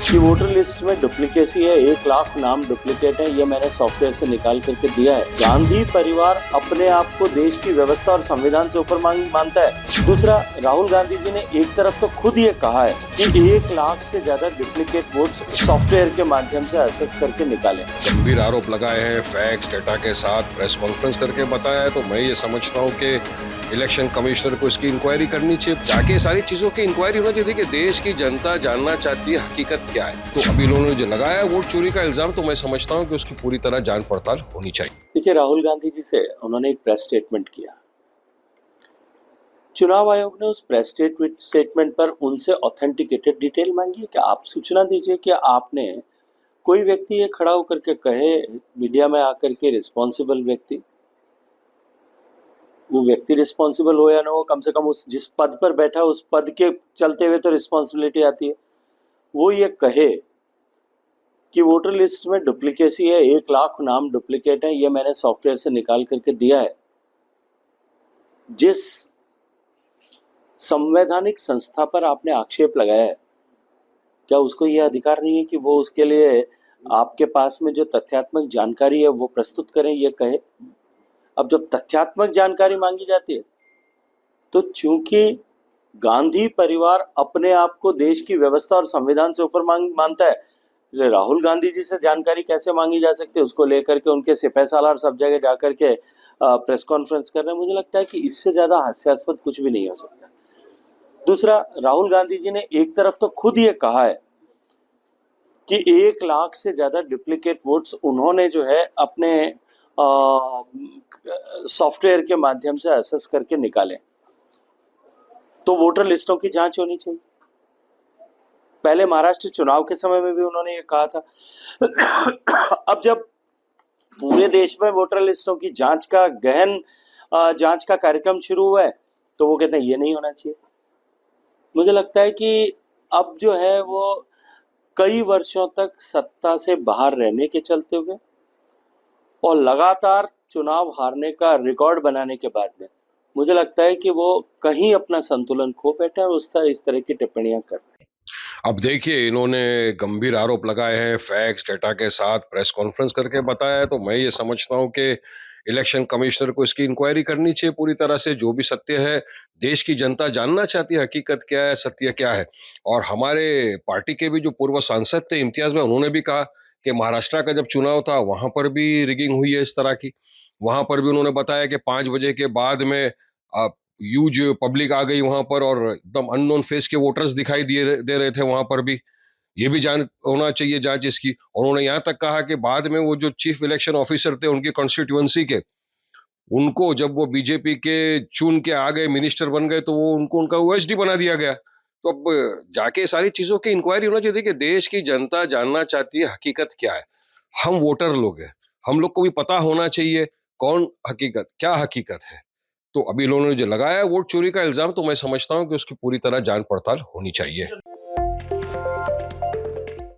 कि voter list में duplicacy है, 1 लाख नाम डुप्लीकेट है, ये मैंने सॉफ्टवेयर से निकाल करके दिया है। गांधी परिवार अपने आप को देश की व्यवस्था और संविधान से ऊपर मानता है। दूसरा, राहुल गांधी जी ने एक तरफ तो खुद ये कहा है कि 1 लाख से ज्यादा डुप्लीकेट वोट्स सॉफ्टवेयर के माध्यम से असेस करके निकाले। गंभीर आरोप लगाए हैं, फैक्ट्स डेटा के साथ प्रेस कॉन्फ्रेंस करके बताया है। तो मैं ये समझता हूँ कि इलेक्शन कमिश्नर को इसकी इंक्वायरी करनी चाहिए, ताकि सारी चीजों की इंक्वायरी होना चाहिए कि देश की जनता जानना चाहती है हकीकत क्या है। तो अभी इन्होंने जो लगाया है वोट चोरी का इल्जाम, तो मैं समझता हूँ कि उसकी पूरी तरह जांच पड़ताल होनी चाहिए। देखिए, राहुल गांधी जी से उन्होंने एक प्रेस स्टेटमेंट किया। चुनाव आयोग ने उस प्रेस स्टेटमेंट पर उनसे ऑथेंटिकेटेड डिटेल मांगी है कि आप सूचना दीजिए कि आपने, कोई व्यक्ति ये खड़ा होकर के कहे मीडिया में आकर के, रिस्पॉन्सिबल व्यक्ति, वो व्यक्ति रिस्पॉन्सिबल हो या ना हो, कम से कम उस जिस पद पर बैठा उस पद के चलते हुए तो रिस्पॉन्सिबिलिटी आती है। वो ये कहे कि वोटर लिस्ट में डुप्लीकेसी है, 1 लाख नाम डुप्लीकेट है, ये मैंने सॉफ्टवेयर से निकाल करके दिया है। जिस संवैधानिक संस्था पर आपने आक्षेप लगाया है, क्या उसको यह अधिकार नहीं है कि वो उसके लिए आपके पास में जो तथ्यात्मक जानकारी है वो प्रस्तुत करें, ये कहे? अब जब तथ्यात्मक जानकारी मांगी जाती है तो चूंकि गांधी परिवार अपने आप को देश की व्यवस्था और संविधान से ऊपर मानता है, राहुल गांधी जी से जानकारी कैसे मांगी जा सकती है, उसको लेकर के उनके सिपह सालार सब जगह जाकर के प्रेस कॉन्फ्रेंस कर रहे हैं। मुझे लगता है कि इससे ज्यादा हास्यास्पद कुछ भी नहीं हो सकता। दूसरा, राहुल गांधी जी ने एक तरफ तो खुद ये कहा है कि 1 लाख से ज्यादा डुप्लीकेट वोट्स उन्होंने जो है अपने सॉफ्टवेयर के माध्यम से असेस करके निकाले। तो वोटर लिस्टों की जांच होनी चाहिए। पहले महाराष्ट्र चुनाव के समय में भी उन्होंने ये कहा था। अब जब पूरे देश में वोटर लिस्टों की जांच का गहन जांच का कार्यक्रम शुरू हुआ है, तो वो कहते हैं ये नहीं होना चाहिए। मुझे लगता है कि अब जो है वो कई वर्षों तक सत्ता से बाहर रहने के चलते हुए और लगातार चुनाव हारने का रिकॉर्ड बनाने के बाद में मुझे लगता है कि वो कहीं अपना संतुलन खो बैठे और इस तरह की टिप्पणियां कर रहे हैं। अब देखिए, इन्होंने गंभीर आरोप लगाए हैं, फैक्ट्स डेटा के साथ प्रेस कॉन्फ्रेंस करके बताया है। तो मैं ये समझता हूँ कि इलेक्शन कमिश्नर को इसकी इंक्वायरी करनी चाहिए पूरी तरह से। जो भी सत्य है, देश की जनता जानना चाहती है हकीकत क्या है, सत्य क्या है। और हमारे पार्टी के भी जो पूर्व सांसद थे इम्तियाज में, उन्होंने भी कहा कि महाराष्ट्र का जब चुनाव था वहां पर भी रिगिंग हुई है इस तरह की। वहां पर भी उन्होंने बताया कि 5 बजे के बाद में ह्यूज पब्लिक आ गई वहां पर, और एकदम अननोन फेस के वोटर्स दिखाई दे रहे थे वहां पर भी। ये भी जान होना चाहिए जांच इसकी। और उन्होंने यहाँ तक कहा कि बाद में वो जो चीफ इलेक्शन ऑफिसर थे उनकी कॉन्स्टिट्यूएंसी के, उनको जब वो बीजेपी के चुन के आ गए, मिनिस्टर बन गए, तो वो उनको उनका ओएसडी बना दिया गया। तो अब जाके सारी चीजों की इंक्वायरी होना चाहिए कि देश की जनता जानना चाहती है हकीकत क्या है। हम वोटर लोग हैं, हम लोग को भी पता होना चाहिए कौन हकीकत, क्या हकीकत है। तो अभी इन्होंने जो लगाया है वोट चोरी का इल्जाम, तो मैं समझता हूं कि उसकी पूरी तरह जांच पड़ताल होनी चाहिए।